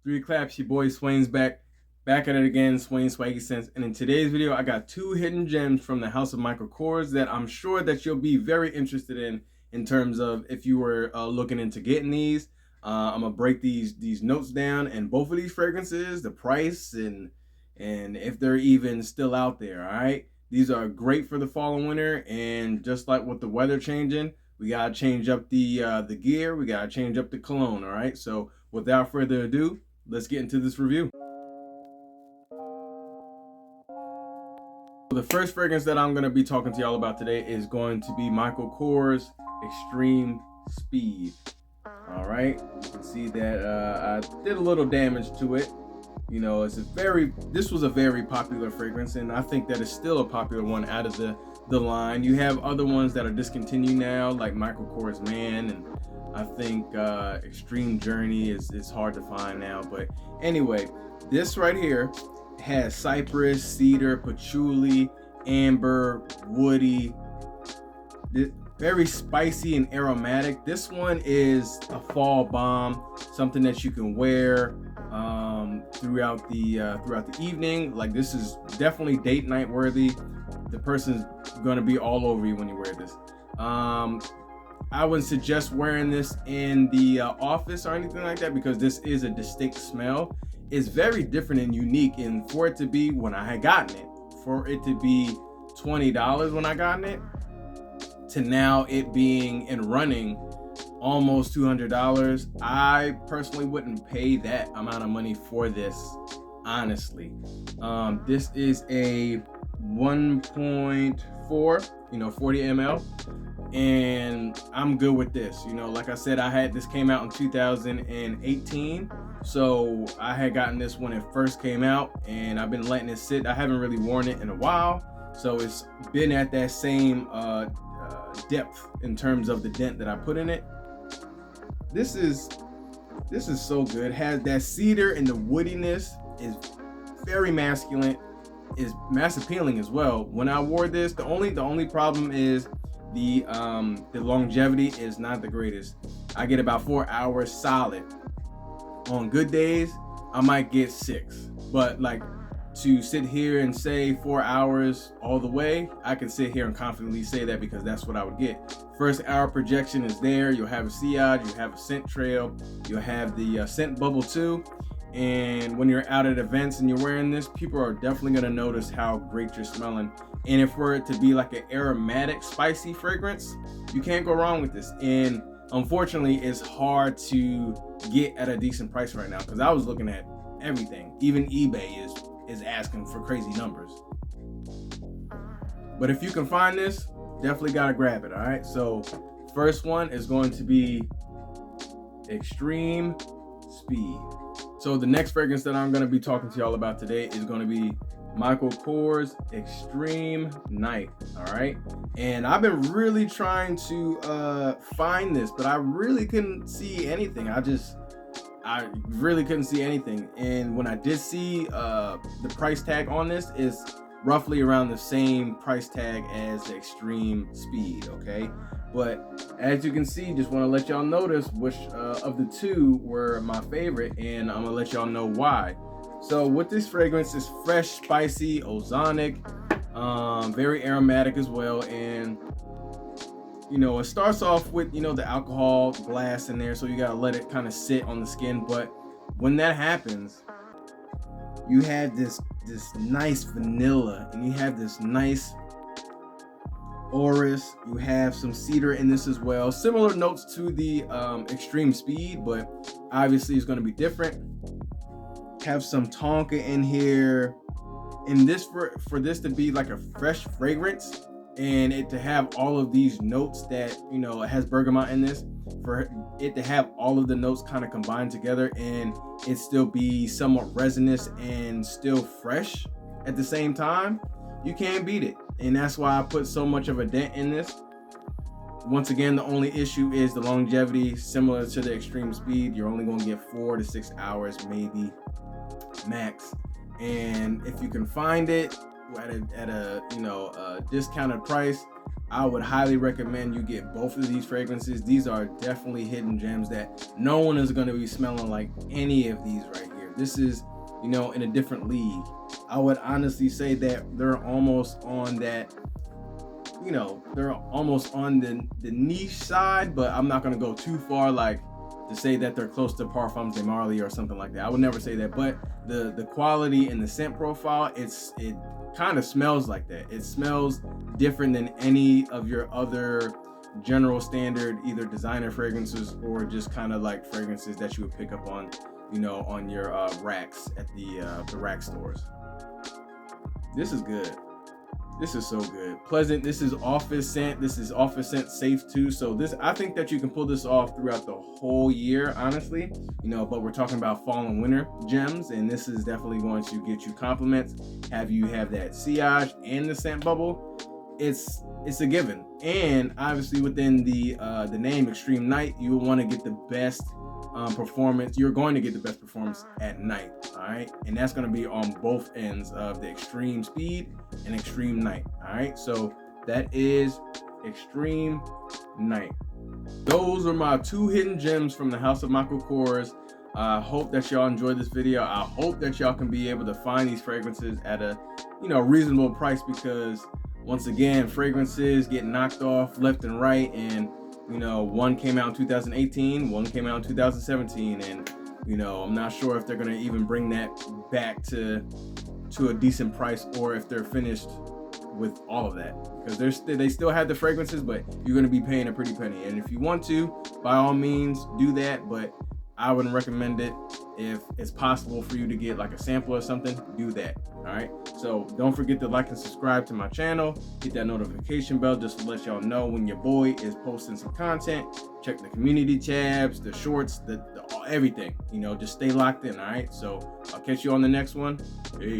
Three claps, your boy Swain's back at it again, Swain Swaggy Sense. And in today's video, I got two hidden gems from the House of Michael Kors that I'm sure that you'll be very interested in terms of if you were looking into getting these. I'm gonna break these notes down and both of these fragrances, the price and if they're even still out there. All right, these are great for the fall and winter, and just like with the weather changing, we gotta change up the gear. We gotta change up the cologne. All right, so without further ado, let's get into this review. The first fragrance that I'm going to be talking to y'all about today is going to be Michael Kors Extreme Speed. All right, you can see that I did a little damage to it. You know, this was a very popular fragrance, and I think that it's still a popular one out of the line. You have other ones that are discontinued now, like Michael Kors Man, and I think Extreme Journey is hard to find now. But anyway, this right here has cypress, cedar, patchouli, amber, woody, very spicy and aromatic. This one is a fall bomb, something that you can wear throughout the evening. Like, this is definitely date night worthy. The person's gonna be all over you when you wear this. I wouldn't suggest wearing this in the office or anything like that, because this is a distinct smell. It's very different and unique, and for it to be, when I had gotten it, for it to be $20 when I gotten it, to now it being and running almost $200, I personally wouldn't pay that amount of money for this, honestly. This is a 1.4, 40 ml, and I'm good with this. Like I said, this came out in 2018, so I had gotten this when it first came out, and I've been letting it sit. I haven't really worn it in a while, so it's been at that same depth in terms of the dent that I put in it. This is so good. It has that cedar, and the woodiness is very masculine, is mass appealing as well. When I wore this, the only problem is the longevity is not the greatest. I get about 4 hours solid. On good days, I might get 6, but like, to sit here and say 4 hours all the way, I can sit here and confidently say that, because that's what I would get. First hour projection is there. You'll have a sillage, you have a scent trail, you'll have the scent bubble too. And when you're out at events and you're wearing this, people are definitely going to notice how great you're smelling. And if for it to be like an aromatic, spicy fragrance, you can't go wrong with this. And unfortunately, it's hard to get at a decent price right now, because I was looking at everything. Even eBay is asking for crazy numbers. But if you can find this, definitely gotta grab it. All right, so first one is going to be Extreme Speed. So the next fragrance that I'm going to be talking to y'all about today is going to be Michael Kors Extreme Night. All right, and I've been really trying to find this, but I really couldn't see anything. I really couldn't see anything. And when I did see the price tag on this, is roughly around the same price tag as the Extreme Speed. Okay, but as you can see, just want to let y'all notice which of the two were my favorite, and I'm gonna let y'all know why. So with this fragrance, is fresh, spicy, ozonic, very aromatic as well. And it starts off with the alcohol glass in there, so you gotta let it kind of sit on the skin. But when that happens, you have this nice vanilla, and you have this nice orris. You have some cedar in this as well. Similar notes to the Extreme Speed, but obviously it's going to be different. Have some tonka in here, and this for this to be like a fresh fragrance, and it to have all of these notes that it has bergamot in this, for it to have all of the notes kind of combined together, and it still be somewhat resinous and still fresh at the same time, you can't beat it. And that's why I put so much of a dent in this. Once again, the only issue is the longevity. Similar to the Extreme Speed, you're only going to get 4 to 6 hours, maybe max. And if you can find it at a discounted price, I would highly recommend you get both of these fragrances. These are definitely hidden gems that no one is going to be smelling like any of these right This is, you know, in a different league. I would honestly say that they're almost on that, you know, they're almost on the niche side, but I'm not going to go too far like to say that they're close to Parfums de Marly or something like that. I would never say that, but the quality and the scent profile, it kind of smells like that. It smells different than any of your other general standard either designer fragrances or just kind of like fragrances that you would pick up on, you know, on your racks at the rack stores. This is good. This is so good. Pleasant. This is office scent. This is office scent safe too. So this, I think that you can pull this off throughout the whole year, honestly. You know, but we're talking about fall and winter gems, and this is definitely going to get you compliments. Have you have that sillage and the scent bubble? It's a given. And obviously within the name Extreme Night, you will want to get the best performance. You're going to get the best performance at night, all right? And that's going to be on both ends of the Extreme Speed and Extreme Night, all right? So that is Extreme Night. Those are my 2 hidden gems from the House of Michael Kors. I hope that y'all enjoyed this video. I hope that y'all can be able to find these fragrances at a, you know, reasonable price, because once again, fragrances get knocked off left and right, and you know, one came out in 2018, one came out in 2017, and you know, I'm not sure if they're gonna even bring that back to a decent price, or if they're finished with all of that, because they still have the fragrances, but you're gonna be paying a pretty penny. And if you want to, by all means, do that, but I wouldn't recommend it. If it's possible for you to get like a sample or something, do that. All right. So don't forget to like and subscribe to my channel. Hit that notification bell just to let y'all know when your boy is posting some content. Check the community tabs, the shorts, the everything. You know, just stay locked in. All right. So I'll catch you on the next one. Peace.